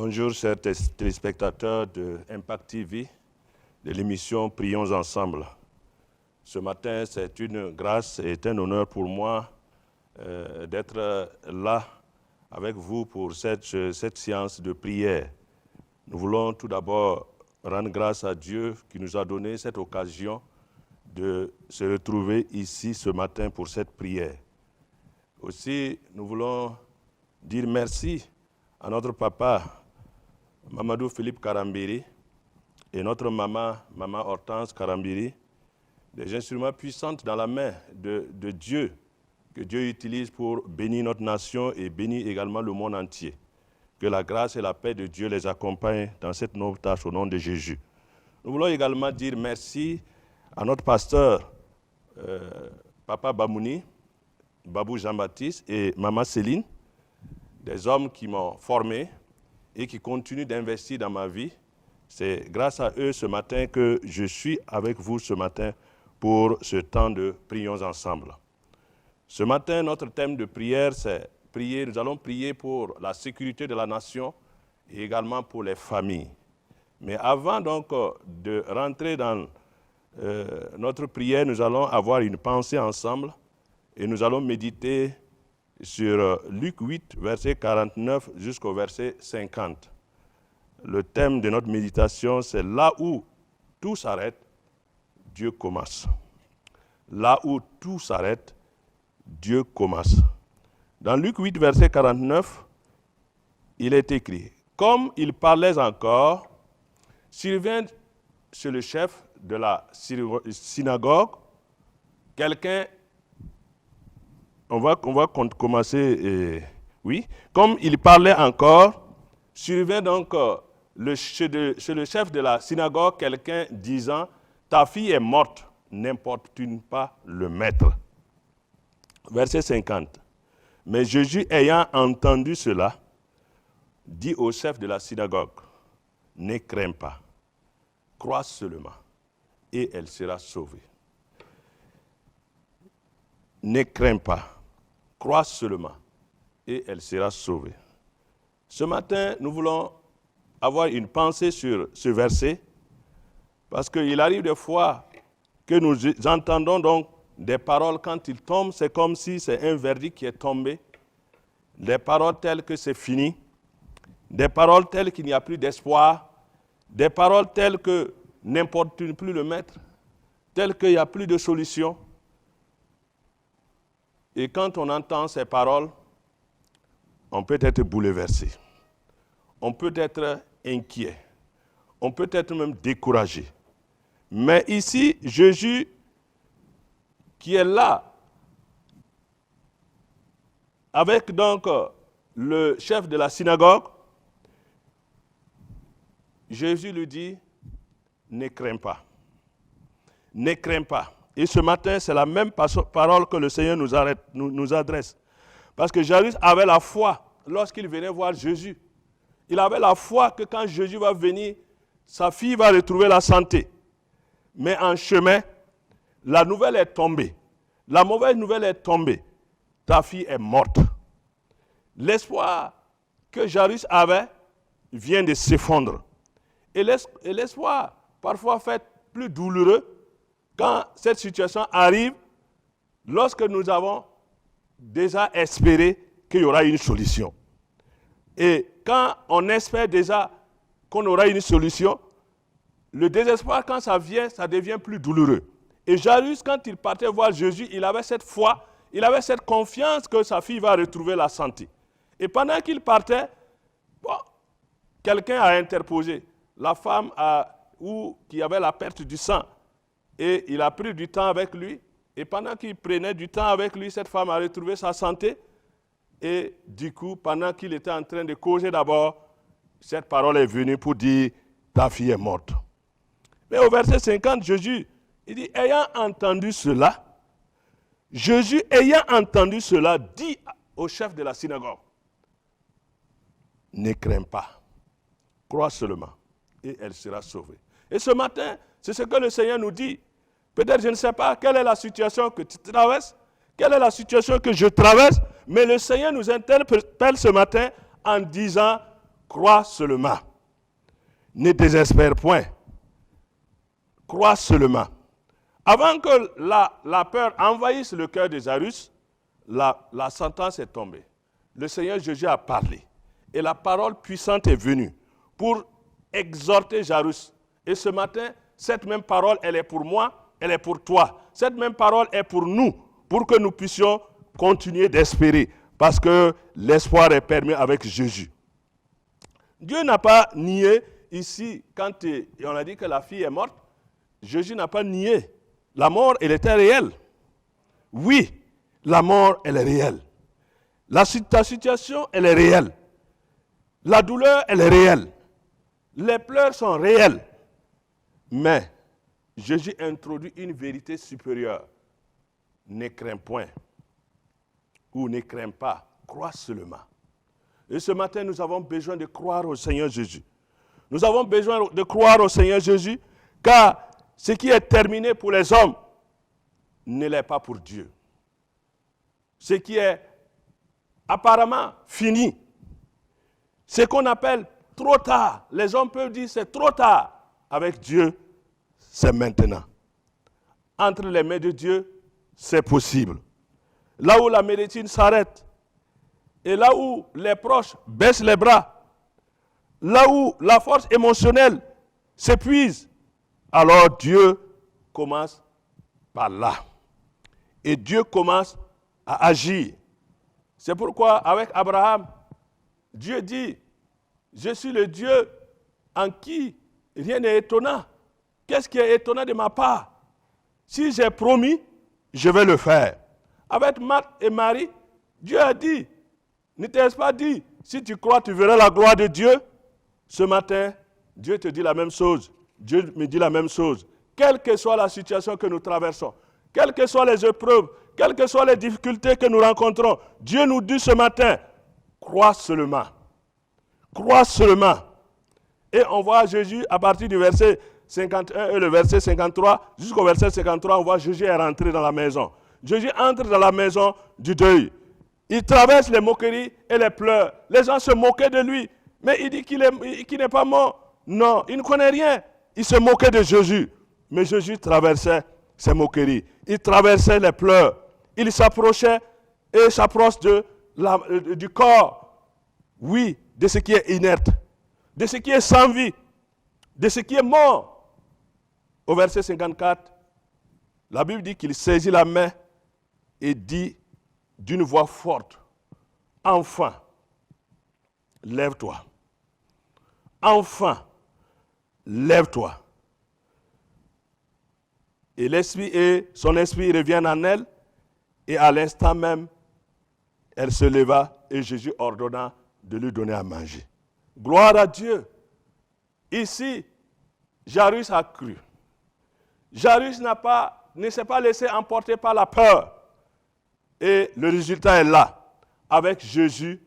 Bonjour chers téléspectateurs de Impact TV, de l'émission Prions ensemble. Ce matin, c'est une grâce et un honneur pour moi d'être là avec vous pour cette séance de prière. Nous voulons tout d'abord rendre grâce à Dieu qui nous a donné cette occasion de se retrouver ici ce matin pour cette prière. Aussi, nous voulons dire merci à notre papa, Mamadou Philippe Karambiri, et notre maman Hortense Karambiri, des instruments puissants dans la main de Dieu, que Dieu utilise pour bénir notre nation et bénir également le monde entier. Que la grâce et la paix de Dieu les accompagnent dans cette noble tâche au nom de Jésus. Nous voulons également dire merci à notre pasteur, Papa Bamouni, Babou Jean-Baptiste et Maman Céline, des hommes qui m'ont formé et qui continuent d'investir dans ma vie. C'est grâce à eux ce matin que je suis avec vous ce matin pour ce temps de prions ensemble. Ce matin, notre thème de prière, c'est prier. Nous allons prier pour la sécurité de la nation et également pour les familles. Mais avant donc de rentrer dans notre prière, nous allons avoir une pensée ensemble et nous allons méditer sur Luc 8, verset 49 jusqu'au verset 50. Le thème de notre méditation, c'est là où tout s'arrête, Dieu commence. Là où tout s'arrête, Dieu commence. Dans Luc 8, verset 49, il est écrit, comme il parlait encore, survint chez le chef de la synagogue, quelqu'un. On va commencer, oui. Comme il parlait encore, survint donc chez le chef de la synagogue quelqu'un disant, ta fille est morte, n'importune pas le maître. Verset 50. Mais Jésus, ayant entendu cela, dit au chef de la synagogue, ne crains pas, crois seulement, et elle sera sauvée. Ne crains pas. Crois seulement et elle sera sauvée. Ce matin, nous voulons avoir une pensée sur ce verset parce qu'il arrive des fois que nous entendons donc des paroles quand ils tombent, c'est comme si c'est un verdict qui est tombé. Des paroles telles que c'est fini, des paroles telles qu'il n'y a plus d'espoir, des paroles telles que n'importe plus le maître, telles qu'il n'y a plus de solution. Et quand on entend ces paroles, on peut être bouleversé, on peut être inquiet, on peut être même découragé. Mais ici, Jésus, qui est là, avec donc le chef de la synagogue, Jésus lui dit, ne crains pas, ne crains pas. Et ce matin, c'est la même parole que le Seigneur nous adresse. Parce que Jairus avait la foi lorsqu'il venait voir Jésus. Il avait la foi que quand Jésus va venir, sa fille va retrouver la santé. Mais en chemin, la nouvelle est tombée. La mauvaise nouvelle est tombée. Ta fille est morte. L'espoir que Jairus avait vient de s'effondrer. Et l'espoir, parfois fait plus douloureux, quand cette situation arrive, lorsque nous avons déjà espéré qu'il y aura une solution. Et quand on espère déjà qu'on aura une solution, le désespoir, quand ça vient, ça devient plus douloureux. Et Jairus, quand il partait voir Jésus, il avait cette foi, il avait cette confiance que sa fille va retrouver la santé. Et pendant qu'il partait, quelqu'un a interposé. La femme qui avait la perte du sang. Et il a pris du temps avec lui. Et pendant qu'il prenait du temps avec lui, cette femme a retrouvé sa santé. Et du coup, pendant qu'il était en train de causer d'abord, cette parole est venue pour dire, ta fille est morte. Mais au verset 50, Jésus, il dit, ayant entendu cela, Jésus, ayant entendu cela, dit au chef de la synagogue, ne crains pas, crois seulement, et elle sera sauvée. Et ce matin, c'est ce que le Seigneur nous dit. Peut-être, je ne sais pas, quelle est la situation que tu traverses, quelle est la situation que je traverse, mais le Seigneur nous interpelle ce matin en disant, Crois seulement. Ne désespère point. Crois seulement. Avant que la peur envahisse le cœur de Jairus, la sentence est tombée. Le Seigneur Jésus a parlé. Et la parole puissante est venue pour exhorter Jairus. Et ce matin, cette même parole, elle est pour moi, elle est pour toi. Cette même parole est pour nous, pour que nous puissions continuer d'espérer. Parce que l'espoir est permis avec Jésus. Dieu n'a pas nié ici, quand on a dit que la fille est morte, Jésus n'a pas nié. La mort, elle était réelle. Oui, la mort, elle est réelle. Ta situation, elle est réelle. La douleur, elle est réelle. Les pleurs sont réels. Mais Jésus introduit une vérité supérieure. Ne crains point. Ou ne crains pas. Crois seulement. Et ce matin, nous avons besoin de croire au Seigneur Jésus. Nous avons besoin de croire au Seigneur Jésus, car ce qui est terminé pour les hommes ne l'est pas pour Dieu. Ce qui est apparemment fini, ce qu'on appelle trop tard, les hommes peuvent dire c'est trop tard. Avec Dieu, c'est maintenant. Entre les mains de Dieu, c'est possible. Là où la médecine s'arrête, et là où les proches baissent les bras, là où la force émotionnelle s'épuise, alors Dieu commence par là. Et Dieu commence à agir. C'est pourquoi avec Abraham, Dieu dit, je suis le Dieu en qui rien n'est étonnant. Qu'est-ce qui est étonnant de ma part? Si j'ai promis, je vais le faire. Avec Marthe et Marie, Dieu a dit, ne t'ai-je pas dit, si tu crois, tu verras la gloire de Dieu? Ce matin, Dieu te dit la même chose. Dieu me dit la même chose. Quelle que soit la situation que nous traversons, quelles que soient les épreuves, quelles que soient les difficultés que nous rencontrons, Dieu nous dit ce matin, crois seulement. Crois seulement. Et on voit Jésus à partir du verset 51 et le verset 53, jusqu'au verset 53, on voit Jésus est rentré dans la maison. Jésus entre dans la maison du deuil. Il traverse les moqueries et les pleurs. Les gens se moquaient de lui. Mais il dit qu'il n'est pas mort. Non, il ne connaît rien. Il se moquait de Jésus. Mais Jésus traversait ces moqueries. Il traversait les pleurs. Il s'approchait et s'approche du corps. Oui, de ce qui est inerte. De ce qui est sans vie. De ce qui est mort. Au verset 54, la Bible dit qu'il saisit la main et dit d'une voix forte, enfin, lève-toi. Enfin, lève-toi. Et son esprit revient en elle, et à l'instant même, elle se leva et Jésus ordonna de lui donner à manger. Gloire à Dieu. Ici, Jairus a cru. Jairus ne s'est pas laissé emporter par la peur. Et le résultat est là. Avec Jésus,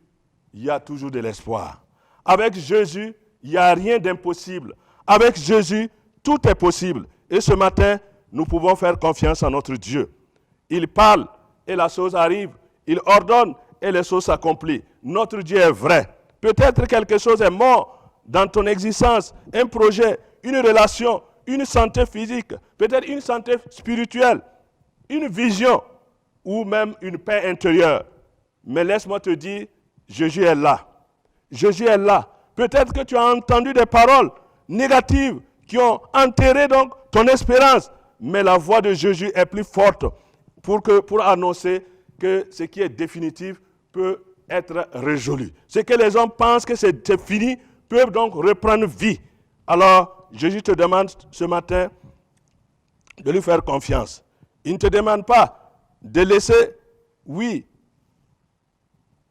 il y a toujours de l'espoir. Avec Jésus, il n'y a rien d'impossible. Avec Jésus, tout est possible. Et ce matin, nous pouvons faire confiance en notre Dieu. Il parle et la chose arrive. Il ordonne et les choses s'accomplissent. Notre Dieu est vrai. Peut-être quelque chose est mort dans ton existence, un projet, une relation, une santé physique, peut-être une santé spirituelle, une vision ou même une paix intérieure. Mais laisse-moi te dire, Jésus est là. Jésus est là. Peut-être que tu as entendu des paroles négatives qui ont enterré donc ton espérance. Mais la voix de Jésus est plus forte pour annoncer que ce qui est définitif peut être résolu. Ce que les hommes pensent que c'est fini peuvent donc reprendre vie. Alors, Jésus te demande ce matin de lui faire confiance. Il ne te demande pas de laisser, oui,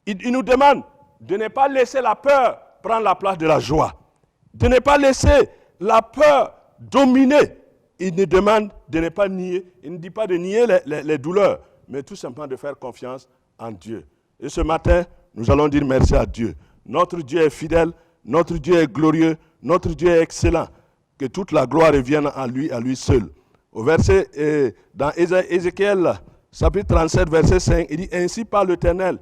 il nous demande de ne pas laisser la peur prendre la place de la joie. De ne pas laisser la peur dominer. Il nous demande de ne pas nier, il ne dit pas de nier les douleurs, mais tout simplement de faire confiance en Dieu. Et ce matin, nous allons dire merci à Dieu. Notre Dieu est fidèle, notre Dieu est glorieux, notre Dieu est excellent. Que toute la gloire revienne à lui seul. Au verset, dans Ézéchiel, chapitre 37, verset 5, il dit, ainsi parle l'Éternel.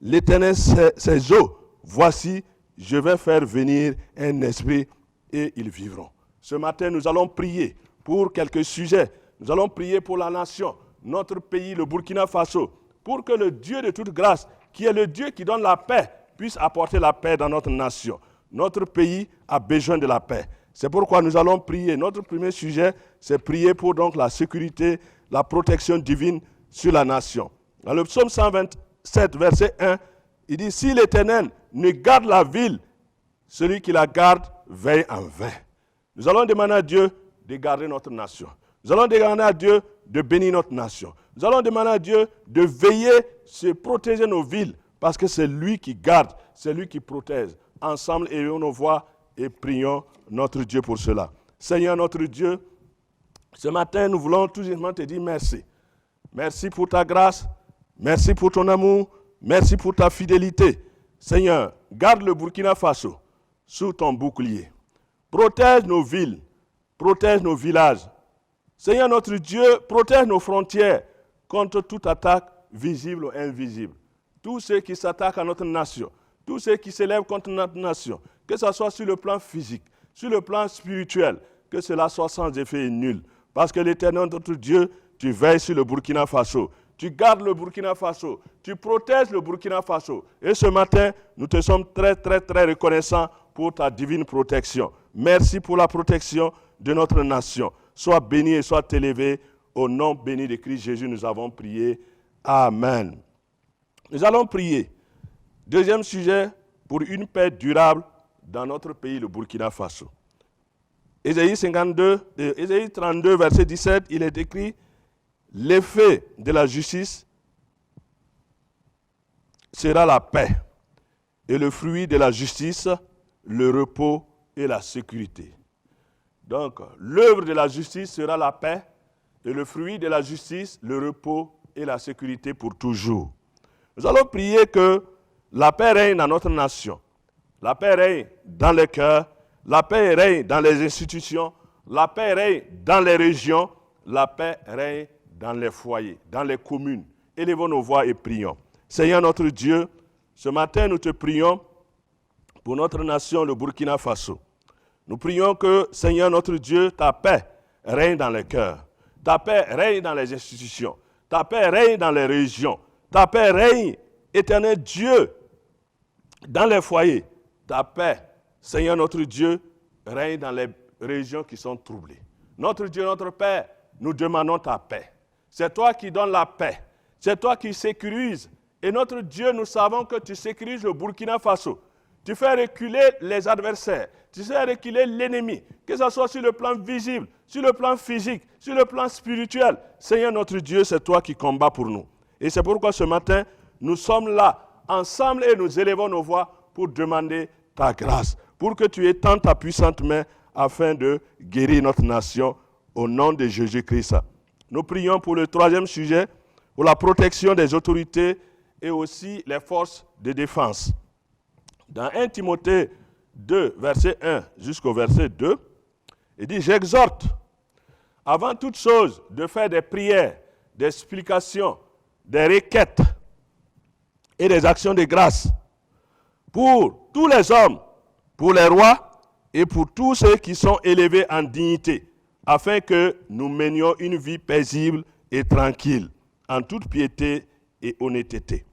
L'Éternel, ses eaux, voici, je vais faire venir un esprit et ils vivront. Ce matin, nous allons prier pour quelques sujets. Nous allons prier pour la nation, notre pays, le Burkina Faso, pour que le Dieu de toute grâce, qui est le Dieu qui donne la paix, puisse apporter la paix dans notre nation. Notre pays a besoin de la paix. C'est pourquoi nous allons prier. Notre premier sujet, c'est prier pour donc la sécurité, la protection divine sur la nation. Dans le psaume 127, verset 1, il dit, si l'Éternel ne garde la ville, celui qui la garde veille en vain. Nous allons demander à Dieu de garder notre nation. Nous allons demander à Dieu de bénir notre nation. Nous allons demander à Dieu de veiller, de protéger nos villes, parce que c'est lui qui garde, c'est lui qui protège. Ensemble, ayons nos voix et prions notre Dieu pour cela. Seigneur notre Dieu, ce matin, nous voulons tout simplement te dire merci. Merci pour ta grâce, merci pour ton amour, merci pour ta fidélité. Seigneur, garde le Burkina Faso sous ton bouclier. Protège nos villes, protège nos villages. Seigneur notre Dieu, protège nos frontières contre toute attaque visible ou invisible. Tous ceux qui s'attaquent à notre nation, tous ceux qui s'élèvent contre notre nation, que ce soit sur le plan physique, sur le plan spirituel, que cela soit sans effet et nul. Parce que l'Éternel, notre Dieu, tu veilles sur le Burkina Faso. Tu gardes le Burkina Faso. Tu protèges le Burkina Faso. Et ce matin, nous te sommes très, très, très reconnaissants pour ta divine protection. Merci pour la protection de notre nation. Sois béni et sois élevé. Au nom béni de Christ Jésus, nous avons prié. Amen. Nous allons prier. Deuxième sujet, pour une paix durable dans notre pays, le Burkina Faso. Ésaïe 32, verset 17, il est écrit « L'effet de la justice sera la paix, et le fruit de la justice, le repos et la sécurité. » Donc, l'œuvre de la justice sera la paix, et le fruit de la justice, le repos et la sécurité pour toujours. Nous allons prier que la paix règne dans notre nation. La paix règne dans les cœurs. La paix règne dans les institutions. La paix règne dans les régions. La paix règne dans les foyers, dans les communes. Élevons nos voix et prions. Seigneur notre Dieu, ce matin nous te prions pour notre nation, le Burkina Faso. Nous prions que, Seigneur notre Dieu, ta paix règne dans les cœurs. Ta paix règne dans les institutions. Ta paix règne dans les régions. Ta paix règne, éternel Dieu, dans les foyers. Ta paix, Seigneur notre Dieu, règne dans les régions qui sont troublées. Notre Dieu, notre Père, nous demandons ta paix. C'est toi qui donnes la paix. C'est toi qui sécurises. Et notre Dieu, nous savons que tu sécurises le Burkina Faso. Tu fais reculer les adversaires. Tu fais reculer l'ennemi. Que ce soit sur le plan visible, sur le plan physique, sur le plan spirituel. Seigneur notre Dieu, c'est toi qui combats pour nous. Et c'est pourquoi ce matin, nous sommes là, ensemble, et nous élevons nos voix pour demander ta grâce, pour que tu étendes ta puissante main afin de guérir notre nation au nom de Jésus-Christ. Nous prions pour le troisième sujet, pour la protection des autorités et aussi les forces de défense. Dans 1 Timothée 2, verset 1 jusqu'au verset 2, il dit « J'exhorte, avant toute chose, de faire des prières, des explications, des requêtes et des actions de grâce pour tous les hommes, pour les rois et pour tous ceux qui sont élevés en dignité, afin que nous menions une vie paisible et tranquille, en toute piété et honnêteté. »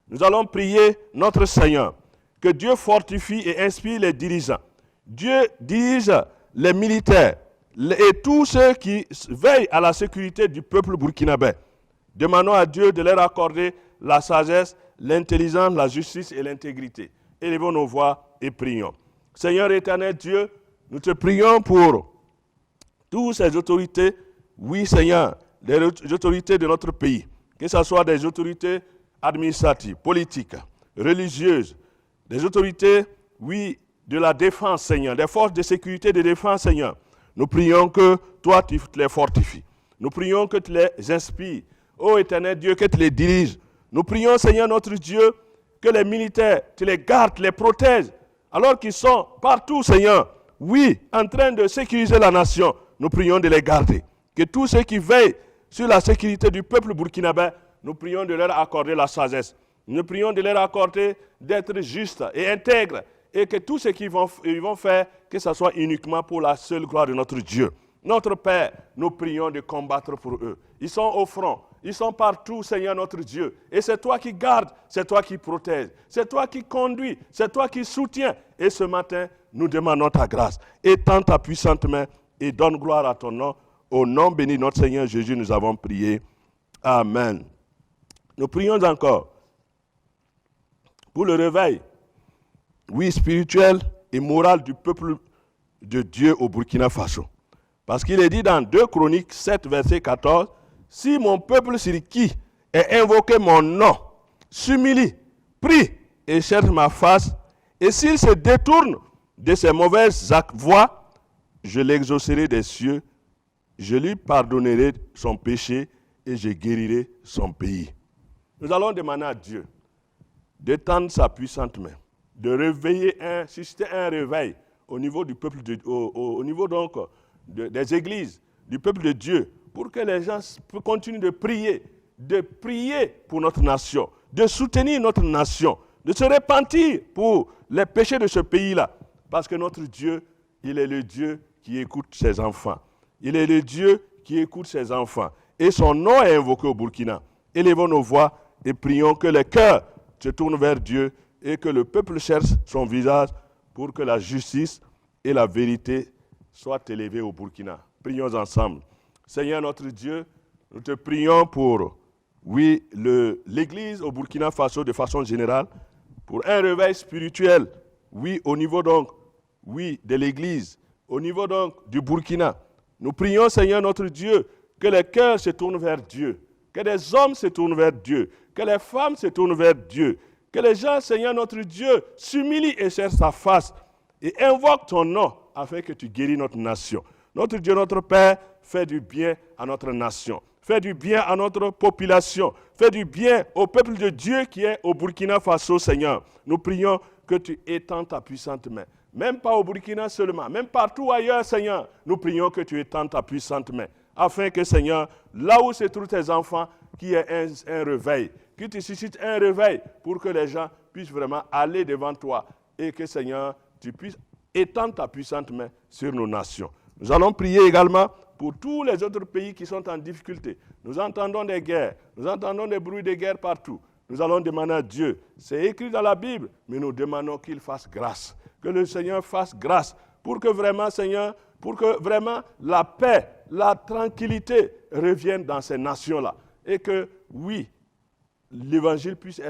Nous allons prier notre Seigneur, que Dieu fortifie et inspire les dirigeants. Dieu dirige les militaires et tous ceux qui veillent à la sécurité du peuple burkinabé. Demandons à Dieu de leur accorder la sagesse, l'intelligence, la justice et l'intégrité. Élevons nos voix et prions. Seigneur éternel Dieu, nous te prions pour toutes ces autorités. Oui, Seigneur, les autorités de notre pays, que ce soit des autorités administratives, politiques, religieuses, des autorités, oui, de la défense, Seigneur, des forces de sécurité et de défense, Seigneur. Nous prions que toi, tu les fortifies. Nous prions que tu les inspires. Ô éternel Dieu, que tu les diriges. Nous prions, Seigneur notre Dieu, que les militaires, tu les gardes, tu les protèges, alors qu'ils sont partout, Seigneur, oui, en train de sécuriser la nation. Nous prions de les garder. Que tous ceux qui veillent sur la sécurité du peuple burkinabé, nous prions de leur accorder la sagesse. Nous prions de leur accorder d'être justes et intègres et que tout ce qu'ils vont faire, que ce soit uniquement pour la seule gloire de notre Dieu. Notre Père, nous prions de combattre pour eux. Ils sont au front, ils sont partout, Seigneur notre Dieu. Et c'est toi qui gardes, c'est toi qui protèges, c'est toi qui conduis, c'est toi qui soutiens. Et ce matin, nous demandons ta grâce. Étends ta puissante main et donne gloire à ton nom. Au nom béni de notre Seigneur Jésus, nous avons prié. Amen. Nous prions encore pour le réveil, oui, spirituel et moral du peuple de Dieu au Burkina Faso. Parce qu'il est dit dans 2 Chroniques 7, verset 14, « Si mon peuple sur qui est invoqué mon nom s'humilie, prie et cherche ma face, et s'il se détourne de ses mauvaises voies, je l'exaucerai des cieux, je lui pardonnerai son péché et je guérirai son pays. » Nous allons demander à Dieu d'étendre sa puissante main, de réveiller susciter un réveil au niveau du peuple, au niveau donc des églises, du peuple de Dieu, pour que les gens continuent de prier pour notre nation, de soutenir notre nation, de se repentir pour les péchés de ce pays-là. Parce que notre Dieu, il est le Dieu qui écoute ses enfants. Il est le Dieu qui écoute ses enfants. Et son nom est invoqué au Burkina. Élevons nos voix et prions que les cœurs se tournent vers Dieu et que le peuple cherche son visage pour que la justice et la vérité soient élevées au Burkina. Prions ensemble. Seigneur notre Dieu, nous te prions pour, oui, l'Église au Burkina Faso de façon générale, pour un réveil spirituel, oui, au niveau donc, oui, de l'Église, au niveau donc du Burkina. Nous prions, Seigneur notre Dieu, que les cœurs se tournent vers Dieu, que les hommes se tournent vers Dieu, que les femmes se tournent vers Dieu, que les gens, Seigneur notre Dieu, s'humilient et cherchent sa face et invoquent ton nom afin que tu guéris notre nation. Notre Dieu, notre Père, fais du bien à notre nation, fais du bien à notre population, fais du bien au peuple de Dieu qui est au Burkina Faso, Seigneur. Nous prions que tu étends ta puissante main. Même pas au Burkina seulement, même partout ailleurs, Seigneur, nous prions que tu étends ta puissante main, afin que, Seigneur, là où se trouvent tes enfants, qu'il y ait un réveil, que tu suscites un réveil pour que les gens puissent vraiment aller devant toi et que, Seigneur, tu puisses étendre ta puissante main sur nos nations. Nous allons prier également pour tous les autres pays qui sont en difficulté. Nous entendons des guerres, nous entendons des bruits de guerre partout. Nous allons demander à Dieu, c'est écrit dans la Bible, mais nous demandons qu'il fasse grâce, que le Seigneur fasse grâce pour que vraiment, Seigneur, pour que vraiment la paix, la tranquillité reviennent dans ces nations-là. Et que, oui, l'évangile puisse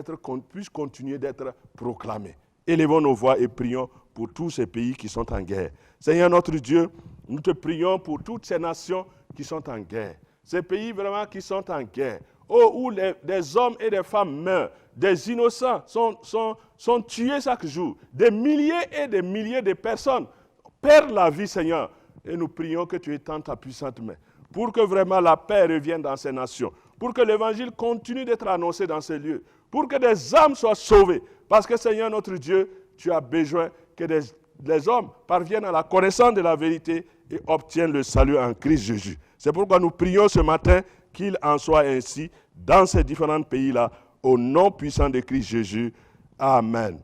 continuer d'être proclamé. Élevons nos voix et prions pour tous ces pays qui sont en guerre. Seigneur notre Dieu, nous te prions pour toutes ces nations qui sont en guerre. Ces pays vraiment qui sont en guerre. Oh, où des hommes et des femmes meurent, des innocents sont tués chaque jour. Des milliers et des milliers de personnes perdent la vie, Seigneur. Et nous prions que tu étendes ta puissante main pour que vraiment la paix revienne dans ces nations, pour que l'évangile continue d'être annoncé dans ces lieux, pour que des âmes soient sauvées. Parce que, Seigneur notre Dieu, tu as besoin que des hommes parviennent à la connaissance de la vérité et obtiennent le salut en Christ Jésus. C'est pourquoi nous prions ce matin qu'il en soit ainsi dans ces différents pays-là, au nom puissant de Christ Jésus. Amen.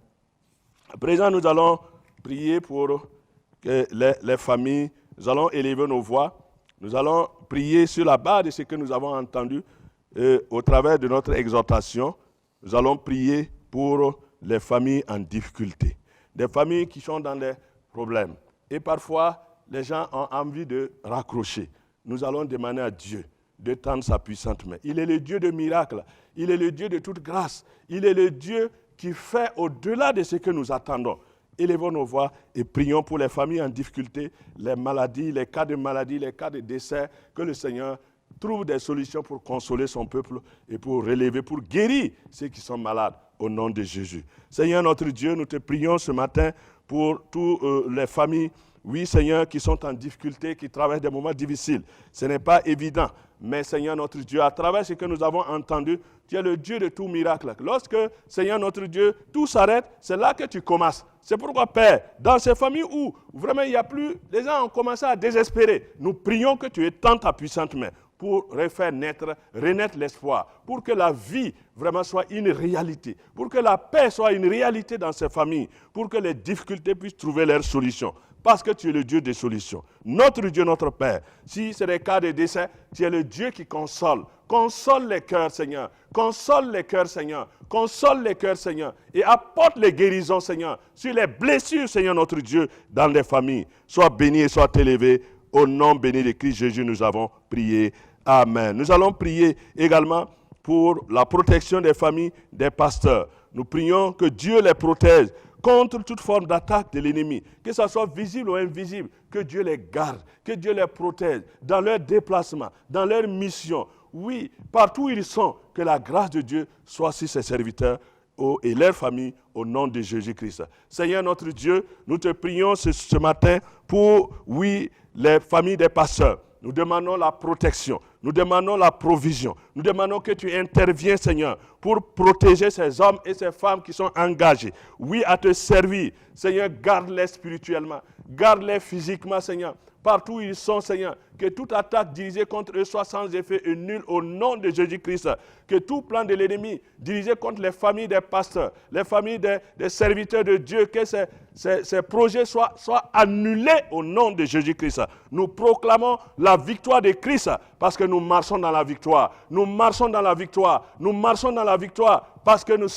À présent, nous allons prier pour que les familles, nous allons élever nos voix, nous allons prier sur la base de ce que nous avons entendu au travers de notre exhortation. Nous allons prier pour les familles en difficulté, des familles qui sont dans des problèmes. Et parfois, les gens ont envie de raccrocher. Nous allons demander à Dieu de tendre sa puissante main. Il est le Dieu de miracles, il est le Dieu de toute grâce, il est le Dieu qui fait au-delà de ce que nous attendons. Élevons nos voix et prions pour les familles en difficulté, les maladies, les cas de maladie, les cas de décès, que le Seigneur trouve des solutions pour consoler son peuple et pour relever, pour guérir ceux qui sont malades au nom de Jésus. Seigneur notre Dieu, nous te prions ce matin pour toutes les familles, oui Seigneur, qui sont en difficulté, qui traversent des moments difficiles. Ce n'est pas évident, mais Seigneur notre Dieu, à travers ce que nous avons entendu, tu es le Dieu de tout miracle. Lorsque, Seigneur notre Dieu, tout s'arrête, c'est là que tu commences. C'est pourquoi, Père, dans ces familles où vraiment il n'y a plus, les gens ont commencé à désespérer, nous prions que tu étends ta puissante main pour refaire renaître l'espoir, pour que la vie vraiment soit une réalité, pour que la paix soit une réalité dans ces familles, pour que les difficultés puissent trouver leur solution. Parce que tu es le Dieu des solutions. Notre Dieu, notre Père, si c'est des cas de décès, tu es le Dieu qui console. Console les cœurs, Seigneur. Console les cœurs, Seigneur. Console les cœurs, Seigneur. Et apporte les guérisons, Seigneur, sur les blessures, Seigneur, notre Dieu, dans les familles. Sois béni et sois élevé. Au nom béni de Christ Jésus, nous avons prié. Amen. Nous allons prier également pour la protection des familles des pasteurs. Nous prions que Dieu les protège contre toute forme d'attaque de l'ennemi, que ce soit visible ou invisible, que Dieu les garde, que Dieu les protège dans leurs déplacements, dans leurs missions. Oui, partout où ils sont, que la grâce de Dieu soit sur ses serviteurs et leurs familles au nom de Jésus-Christ. Seigneur notre Dieu, nous te prions ce matin pour, oui, les familles des pasteurs. Nous demandons la protection, nous demandons la provision, nous demandons que tu interviennes, Seigneur, pour protéger ces hommes et ces femmes qui sont engagés, oui, à te servir. Seigneur, garde-les spirituellement, garde-les physiquement, Seigneur. Partout où ils sont, Seigneur, que toute attaque dirigée contre eux soit sans effet et nulle au nom de Jésus-Christ. Que tout plan de l'ennemi dirigé contre les familles des pasteurs, les familles des serviteurs de Dieu, que ces projets soient annulés au nom de Jésus-Christ. Nous proclamons la victoire de Christ parce que nous marchons dans la victoire. Nous marchons dans la victoire. Nous marchons dans la victoire parce que nous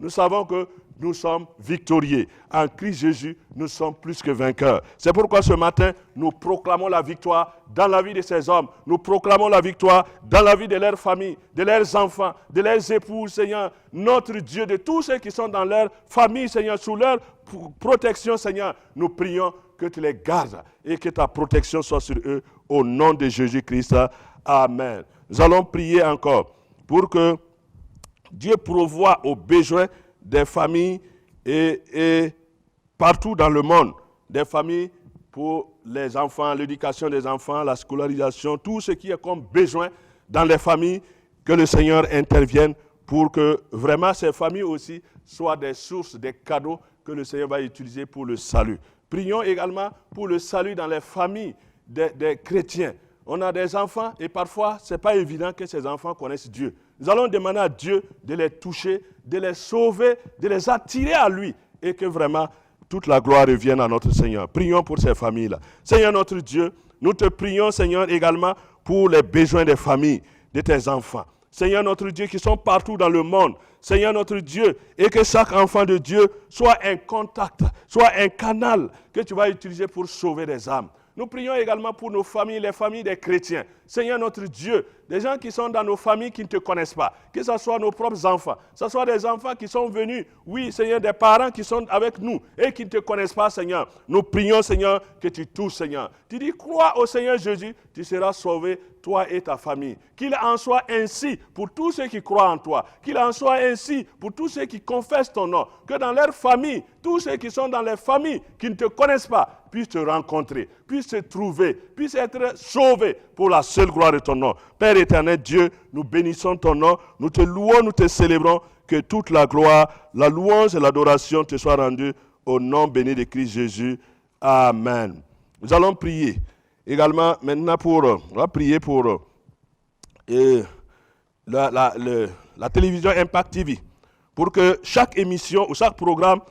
savons que nous sommes victorieux. En Christ Jésus, nous sommes plus que vainqueurs. C'est pourquoi ce matin, nous proclamons la victoire dans la vie de ces hommes. Nous proclamons la victoire dans la vie de leurs familles, de leurs enfants, de leurs épouses, Seigneur. Notre Dieu, de tous ceux qui sont dans leur famille, Seigneur, sous leur protection, Seigneur. Nous prions que tu les gardes et que ta protection soit sur eux au nom de Jésus-Christ. Amen. Nous allons prier encore pour que Dieu pourvoie aux besoins des familles et partout dans le monde, des familles pour les enfants, l'éducation des enfants, la scolarisation, tout ce qui est comme besoin dans les familles, que le Seigneur intervienne pour que vraiment ces familles aussi soient des sources, des cadeaux que le Seigneur va utiliser pour le salut. Prions également pour le salut dans les familles des chrétiens. On a des enfants et parfois, ce n'est pas évident que ces enfants connaissent Dieu. Nous allons demander à Dieu de les toucher, de les sauver, de les attirer à lui et que vraiment toute la gloire revienne à notre Seigneur. Prions pour ces familles-là. Seigneur notre Dieu, nous te prions, Seigneur, également pour les besoins des familles, de tes enfants. Seigneur notre Dieu, qui sont partout dans le monde. Seigneur notre Dieu, et que chaque enfant de Dieu soit un contact, soit un canal que tu vas utiliser pour sauver des âmes. Nous prions également pour nos familles, les familles des chrétiens. Seigneur notre Dieu, des gens qui sont dans nos familles qui ne te connaissent pas, que ce soit nos propres enfants, que ce soit des enfants qui sont venus, oui Seigneur, des parents qui sont avec nous et qui ne te connaissent pas, Seigneur. Nous prions, Seigneur, que tu touches, Seigneur. Tu dis, crois au Seigneur Jésus, tu seras sauvé, toi et ta famille. Qu'il en soit ainsi pour tous ceux qui croient en toi. Qu'il en soit ainsi pour tous ceux qui confessent ton nom. Que dans leur famille, tous ceux qui sont dans les familles qui ne te connaissent pas, puissent te rencontrer, puissent se trouver, puissent être sauvés pour la seule gloire de ton nom. Père éternel Dieu, nous bénissons ton nom, nous te louons, nous te célébrons, que toute la gloire, la louange et l'adoration te soient rendues au nom béni de Christ Jésus. Amen. Nous allons prier également maintenant on va prier pour la télévision Impact TV, pour que chaque émission ou chaque programme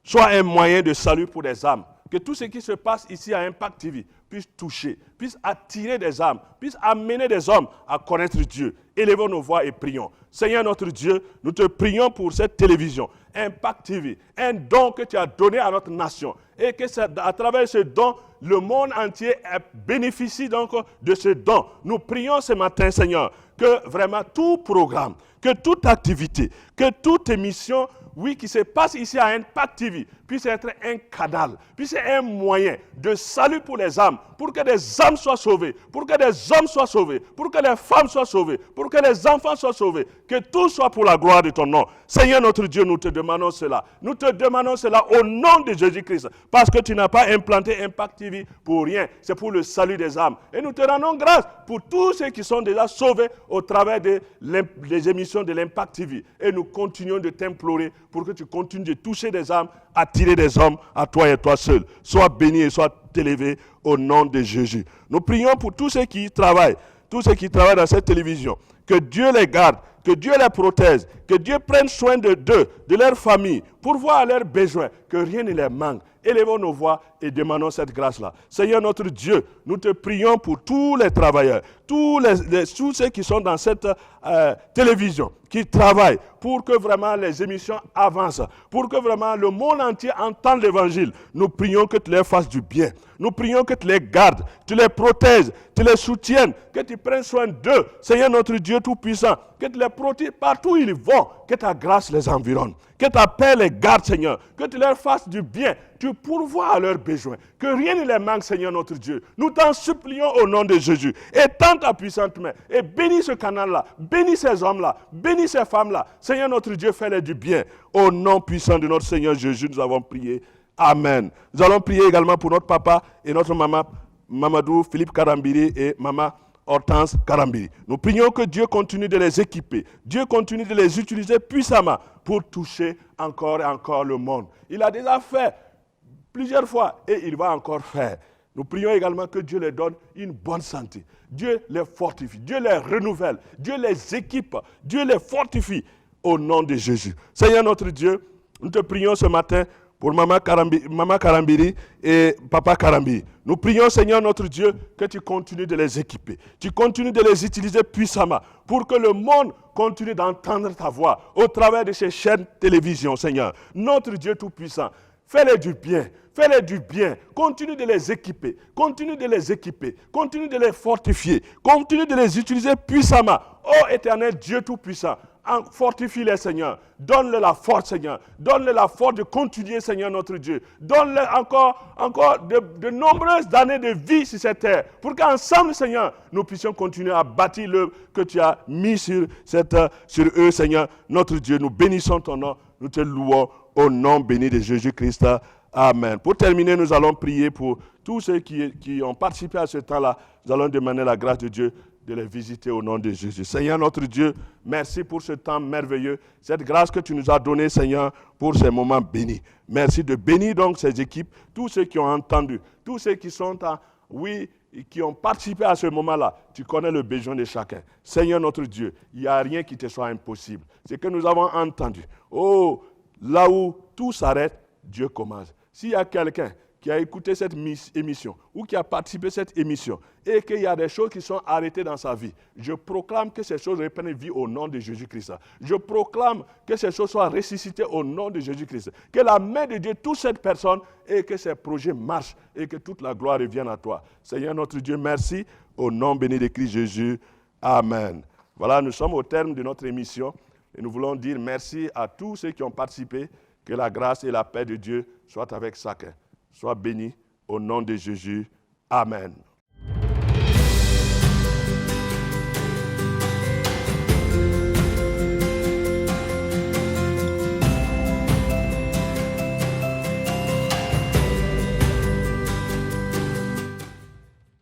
soit un moyen de salut pour des âmes. Que tout ce qui se passe ici à Impact TV puisse toucher, puisse attirer des âmes, puisse amener des hommes à connaître Dieu. Élevons nos voix et prions. Seigneur notre Dieu, nous te prions pour cette télévision, Impact TV, un don que tu as donné à notre nation. Et que à travers ce don, le monde entier bénéficie donc de ce don. Nous prions ce matin, Seigneur, que vraiment tout programme, que toute activité, que toute émission, oui, qui se passe ici à Impact TV, puisse être un canal, puisse être un moyen de salut pour les âmes, pour que des âmes soient sauvées, pour que des hommes soient sauvés, pour que les femmes soient sauvées, pour que les enfants soient sauvés, que tout soit pour la gloire de ton nom. Seigneur notre Dieu, nous te demandons cela. Nous te demandons cela au nom de Jésus-Christ, parce que tu n'as pas implanté Impact TV pour rien, c'est pour le salut des âmes. Et nous te rendons grâce pour tous ceux qui sont déjà sauvés au travers des émissions de l'Impact TV. Et nous continuons de t'implorer pour que tu continues de toucher des âmes, attirer des hommes à toi et toi seul. Sois béni et sois élevé au nom de Jésus. Nous prions pour tous ceux qui travaillent, tous ceux qui travaillent dans cette télévision. Que Dieu les garde, que Dieu les protège, que Dieu prenne soin d'eux, de leur famille, pour voir à leurs besoins, que rien ne les manque. Élevons nos voix et demandons cette grâce-là. Seigneur notre Dieu, nous te prions pour tous les travailleurs, tous ceux qui sont dans cette télévision, qui travaillent pour que vraiment les émissions avancent, pour que vraiment le monde entier entende l'évangile. Nous prions que tu leur fasses du bien. Nous prions que tu les gardes, tu les protèges, tu les soutiennes, que tu prennes soin d'eux. Seigneur notre Dieu Tout-Puissant, que tu les protèges partout où ils vont, que ta grâce les environne, que ta paix les garde, Seigneur, que tu leur fasses du bien, tu pourvois à leurs besoins, que rien ne les manque, Seigneur notre Dieu. Nous t'en supplions au nom de Jésus. Étends ta puissante main et bénis ce canal-là, bénis ces hommes-là, bénis ces femmes-là. Seigneur notre Dieu, fais-les du bien. Au nom puissant de notre Seigneur Jésus, nous avons prié. Amen. Nous allons prier également pour notre papa et notre maman, Mamadou Philippe Karambiri et maman Hortense Karambiri. Nous prions que Dieu continue de les équiper. Dieu continue de les utiliser puissamment pour toucher encore et encore le monde. Il a déjà fait plusieurs fois et il va encore faire. Nous prions également que Dieu les donne une bonne santé. Dieu les fortifie, Dieu les renouvelle, Dieu les équipe, Dieu les fortifie au nom de Jésus. Seigneur notre Dieu, nous te prions ce matin pour maman Karambiri et papa Karambiri. Nous prions, Seigneur notre Dieu, que tu continues de les équiper. Tu continues de les utiliser puissamment pour que le monde continue d'entendre ta voix au travers de ces chaînes télévision, Seigneur. Notre Dieu Tout-Puissant, fais-les du bien. Fais-les du bien. Continue de les équiper. Continue de les équiper. Continue de les fortifier. Continue de les utiliser puissamment. Ô éternel Dieu Tout-Puissant, fortifie-les, Seigneur. Donne-leur la force, Seigneur. Donne-leur la force de continuer, Seigneur, notre Dieu. Donne-leur encore de nombreuses années de vie sur cette terre. Pour qu'ensemble, Seigneur, nous puissions continuer à bâtir l'œuvre que tu as mis sur eux, Seigneur. Notre Dieu, nous bénissons ton nom. Nous te louons au nom béni de Jésus-Christ. Amen. Pour terminer, nous allons prier pour tous ceux qui ont participé à ce temps-là. Nous allons demander la grâce de Dieu de les visiter au nom de Jésus. Seigneur notre Dieu, merci pour ce temps merveilleux, cette grâce que tu nous as donnée, Seigneur, pour ces moments bénis. Merci de bénir donc ces équipes, tous ceux qui ont entendu, tous ceux qui sont qui ont participé à ce moment-là. Tu connais le besoin de chacun. Seigneur notre Dieu, il n'y a rien qui te soit impossible. C'est que nous avons entendu. Oh, là où tout s'arrête, Dieu commence. S'il y a quelqu'un qui a écouté cette émission ou qui a participé à cette émission et qu'il y a des choses qui sont arrêtées dans sa vie, je proclame que ces choses reprennent vie au nom de Jésus-Christ. Je proclame que ces choses soient ressuscitées au nom de Jésus-Christ. Que la main de Dieu touche cette personne et que ces projets marchent et que toute la gloire revienne à toi. Seigneur notre Dieu, merci. Au nom béni de Christ Jésus. Amen. Voilà, nous sommes au terme de notre émission et nous voulons dire merci à tous ceux qui ont participé. Que la grâce et la paix de Dieu soient avec chacun. Sois béni au nom de Jésus. Amen.